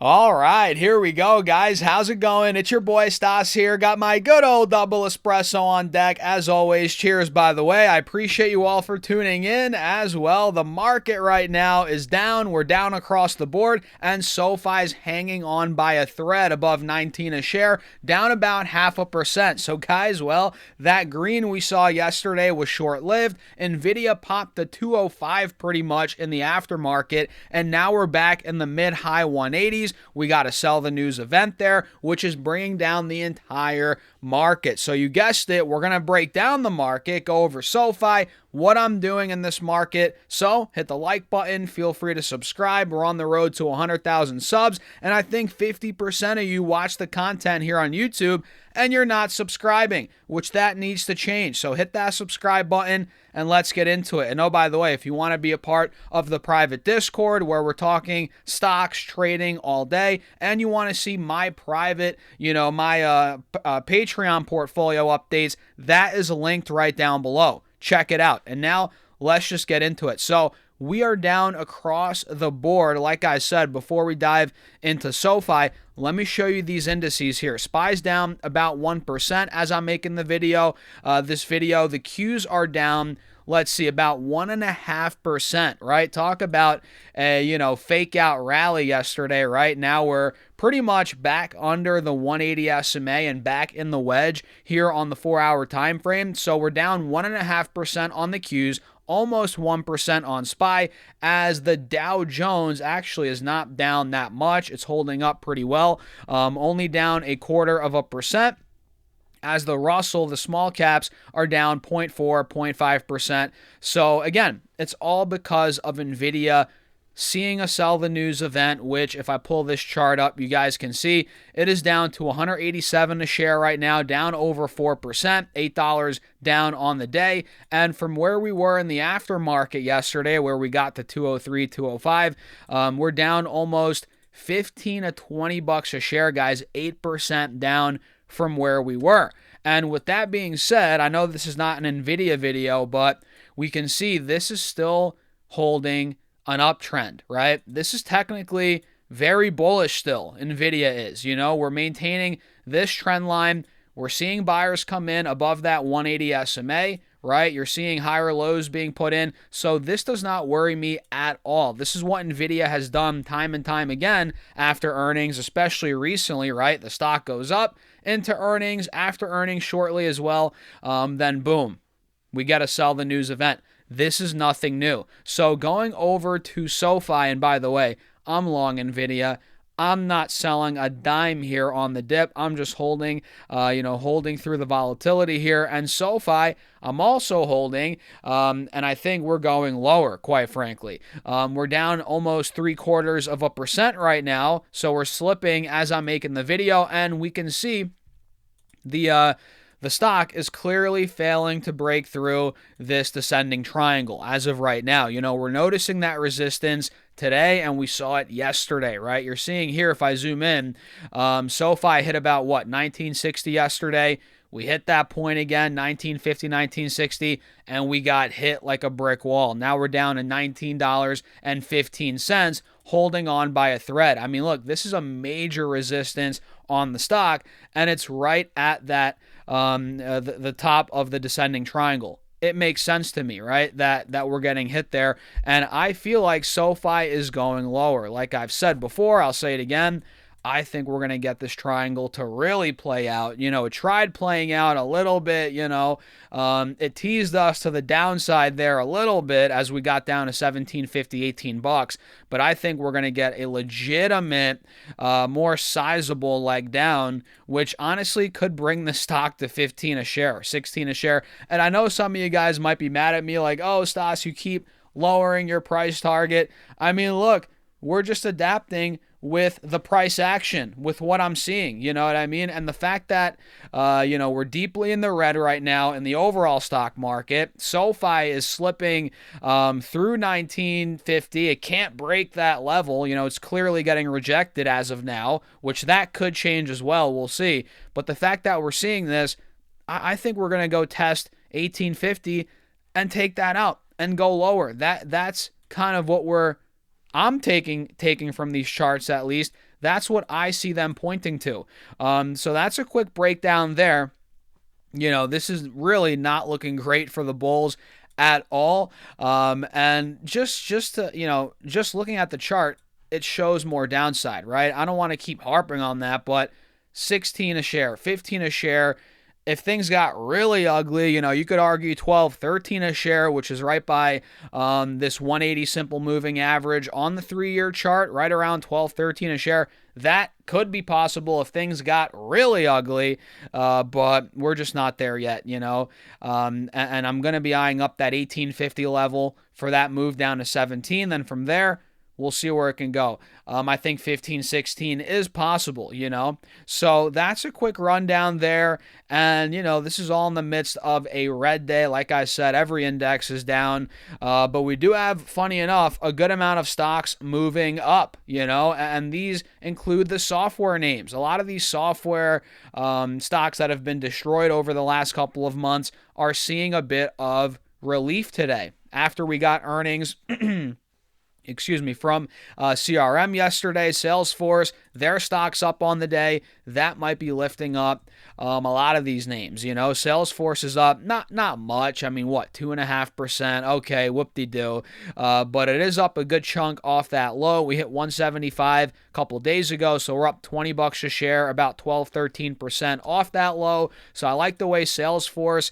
All right, here we go, guys. How's it going? It's your boy Stas here. Got my good old double espresso on deck. As always, cheers, by the way. I appreciate you all for tuning in as well. The market right now is down. We're down across the board, and SoFi's hanging on by a thread above 19 a share, down about 0.5%. So, guys, well, that green we saw yesterday was short-lived. Nvidia popped the 205 pretty much in the aftermarket, and now we're back in the mid-high 180s. We got to sell the news event there, which is bringing down the entire market. So you guessed it, we're going to break down the market, go over SoFi, what I'm doing in this market. So hit the like button, feel free to subscribe. We're on the road to 100,000 subs, and I think 50% of you watch the content here on YouTube and you're not subscribing, which that needs to change. So hit that subscribe button and let's get into it. And oh, by the way, if you want to be a part of the private Discord where we're talking stocks, trading all day, and you want to see my private, my Patreon portfolio updates, that is linked right down below. Check it out. And now let's just get into it. So we are down across the board. Like I said, before we dive into SoFi, let me show you these indices here. SPY's down about 1% as I'm making the video. The Qs are down, let's see, about 1.5%, right? Talk about a, fake out rally yesterday, right? Now we're pretty much back under the 180 SMA and back in the wedge here on the 4-hour time frame. So we're down 1.5% on the Qs, almost 1% on SPY, as the Dow Jones actually is not down that much. It's holding up pretty well, only down 0.25%. As the Russell, the small caps, are down 0.4, 0.5%. So again, it's all because of Nvidia seeing a sell the news event, which if I pull this chart up, you guys can see it is down to 187 a share right now, down over 4%, $8 down on the day. And from where we were in the aftermarket yesterday, where we got to 203, 205, we're down almost 15 to 20 bucks a share, guys, 8% down from where we were. And with that being said, I know this is not an Nvidia video, but we can see this is still holding an uptrend, right? This is technically very bullish still. Nvidia is, we're maintaining this trend line. We're seeing buyers come in above that 180 SMA, right? You're seeing higher lows being put in. So this does not worry me at all. This is what Nvidia has done time and time again after earnings, especially recently, right? The stock goes up into earnings, after earnings shortly as well. Then boom, we got to sell the news event. This is nothing new. So going over to SoFi, and by the way, I'm long Nvidia. I'm not selling a dime here on the dip. I'm just holding, holding through the volatility here. And SoFi, I'm also holding, and I think we're going lower, quite frankly. We're down almost 0.75% right now, so we're slipping as I'm making the video, and we can see the stock is clearly failing to break through this descending triangle as of right now. We're noticing that resistance today, and we saw it yesterday, right? You're seeing here, if I zoom in, SoFi hit about, 1960 yesterday. We hit that point again, 1950, 1960, and we got hit like a brick wall. Now we're down to $19.15, holding on by a thread. I mean, look, this is a major resistance on the stock, and it's right at that the top of the descending triangle. It makes sense to me, right, that we're getting hit there, and I feel like SoFi is going lower. Like I've said before, I'll say it again, I think we're going to get this triangle to really play out. It tried playing out a little bit, it teased us to the downside there a little bit as we got down to 17.50, 18 bucks. But I think we're going to get a legitimate, more sizable leg down, which honestly could bring the stock to 15 a share, 16 a share. And I know some of you guys might be mad at me like, oh, Stas, you keep lowering your price target. I mean, look, we're just adapting with the price action, with what I'm seeing, you know what I mean? And the fact that, we're deeply in the red right now in the overall stock market. SoFi is slipping through 1950. It can't break that level. It's clearly getting rejected as of now, which that could change as well. We'll see. But the fact that we're seeing this, I think we're going to go test 1850 and take that out and go lower. That's kind of what I'm taking from these charts, at least. That's what I see them pointing to. So that's a quick breakdown there. This is really not looking great for the Bulls at all. And just looking at the chart, it shows more downside, right? I don't want to keep harping on that, but 16 a share, 15 a share. If things got really ugly, you could argue 12, 13 a share, which is right by this 180 simple moving average on the 3-year chart, right around 12, 13 a share. That could be possible if things got really ugly, but we're just not there yet, and I'm going to be eyeing up that 1850 level for that move down to 17. Then from there, we'll see where it can go. I think 15, 16 is possible, So that's a quick rundown there. And, this is all in the midst of a red day. Like I said, every index is down. But we do have, funny enough, a good amount of stocks moving up, and these include the software names. A lot of these software stocks that have been destroyed over the last couple of months are seeing a bit of relief today. After we got earnings from CRM yesterday, Salesforce, their stock's up on the day. That might be lifting up a lot of these names. Salesforce is up, not much. I mean, what, 2.5%? Okay, whoop-de-doo. But it is up a good chunk off that low. We hit 175 a couple days ago, so we're up $20 a share, about 12, 13% off that low. So I like the way Salesforce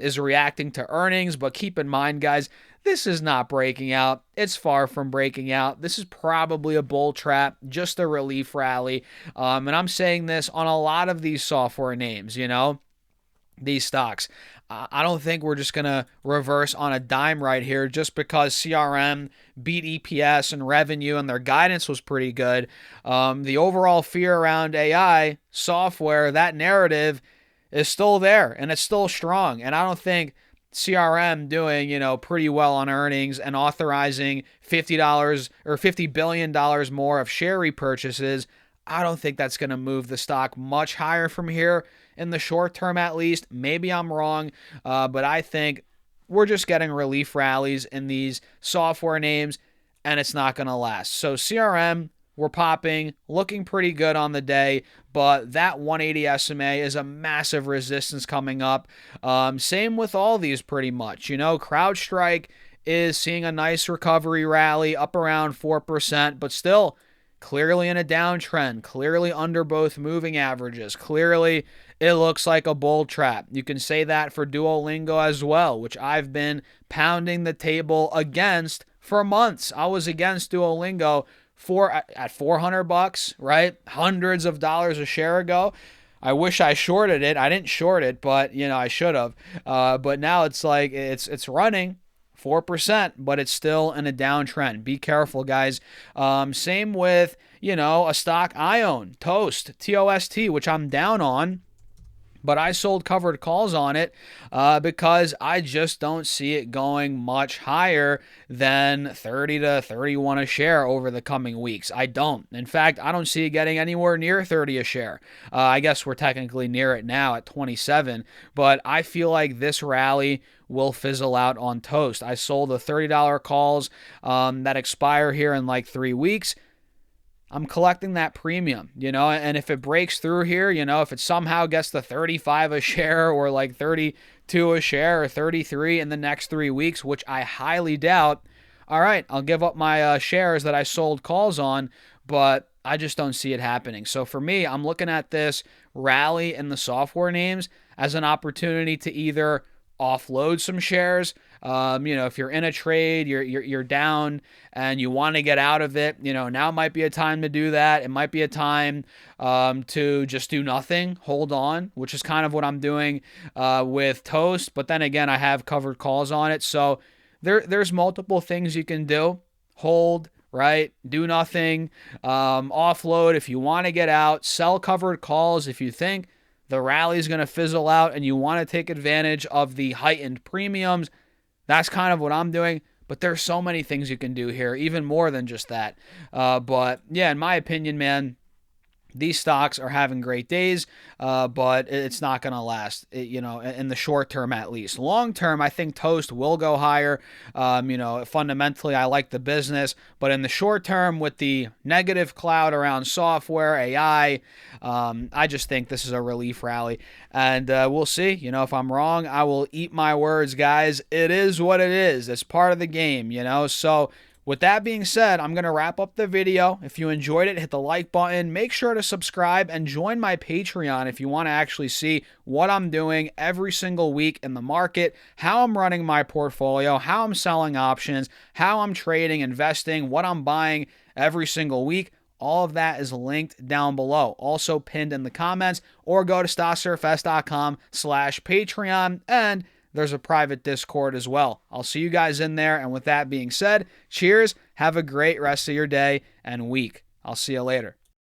is reacting to earnings, but keep in mind, guys, this is not breaking out. It's far from breaking out. This is probably a bull trap, just a relief rally. And I'm saying this on a lot of these software names, these stocks. I don't think we're just going to reverse on a dime right here just because CRM beat EPS and revenue and their guidance was pretty good. The overall fear around AI, software, that narrative is still there and it's still strong. And I don't think CRM doing, pretty well on earnings and authorizing $50 or $50 billion more of share repurchases, I don't think that's going to move the stock much higher from here in the short term, at least. Maybe I'm wrong, but I think we're just getting relief rallies in these software names, and it's not going to last. So CRM, we're popping, looking pretty good on the day, but that 180 SMA is a massive resistance coming up. Same with all these pretty much. CrowdStrike is seeing a nice recovery rally up around 4%, but still clearly in a downtrend, clearly under both moving averages. Clearly, it looks like a bull trap. You can say that for Duolingo as well, which I've been pounding the table against for months. I was against Duolingo at $400, right? Hundreds of dollars a share ago. I wish I shorted it. I didn't short it, but I should have. But now it's like it's running 4%, but it's still in a downtrend. Be careful, guys. Same with a stock I own, Toast, TOST, which I'm down on. But I sold covered calls on it because I just don't see it going much higher than 30 to 31 a share over the coming weeks. I don't. In fact, I don't see it getting anywhere near 30 a share. I guess we're technically near it now at 27, but I feel like this rally will fizzle out on Toast. I sold the $30 calls that expire here in like 3 weeks. I'm collecting that premium, and if it breaks through here, if it somehow gets to 35 a share or like 32 a share or 33 in the next 3 weeks, which I highly doubt, all right, I'll give up my shares that I sold calls on, but I just don't see it happening. So for me, I'm looking at this rally in the software names as an opportunity to either offload some shares. If you're in a trade, you're down and you want to get out of it, now might be a time to do that. It might be a time to just do nothing, hold on, which is kind of what I'm doing with Toast. But then again, I have covered calls on it. So there's multiple things you can do. Hold, right? Do nothing, offload if you want to get out, sell covered calls if you think the rally is going to fizzle out and you want to take advantage of the heightened premiums. That's kind of what I'm doing, but there's so many things you can do here, even more than just that. But yeah, in my opinion, man, these stocks are having great days, but it's not going to last, in the short term at least. Long term, I think Toast will go higher. Fundamentally, I like the business, but in the short term, with the negative cloud around software, AI, I just think this is a relief rally. And we'll see. If I'm wrong, I will eat my words, guys. It is what it is. It's part of the game, So, with that being said, I'm going to wrap up the video. If you enjoyed it, hit the like button. Make sure to subscribe and join my Patreon if you want to actually see what I'm doing every single week in the market, how I'm running my portfolio, how I'm selling options, how I'm trading, investing, what I'm buying every single week. All of that is linked down below, also pinned in the comments, or go to stocksurfs.com/Patreon, and there's a private Discord as well. I'll see you guys in there. And with that being said, cheers. Have a great rest of your day and week. I'll see you later.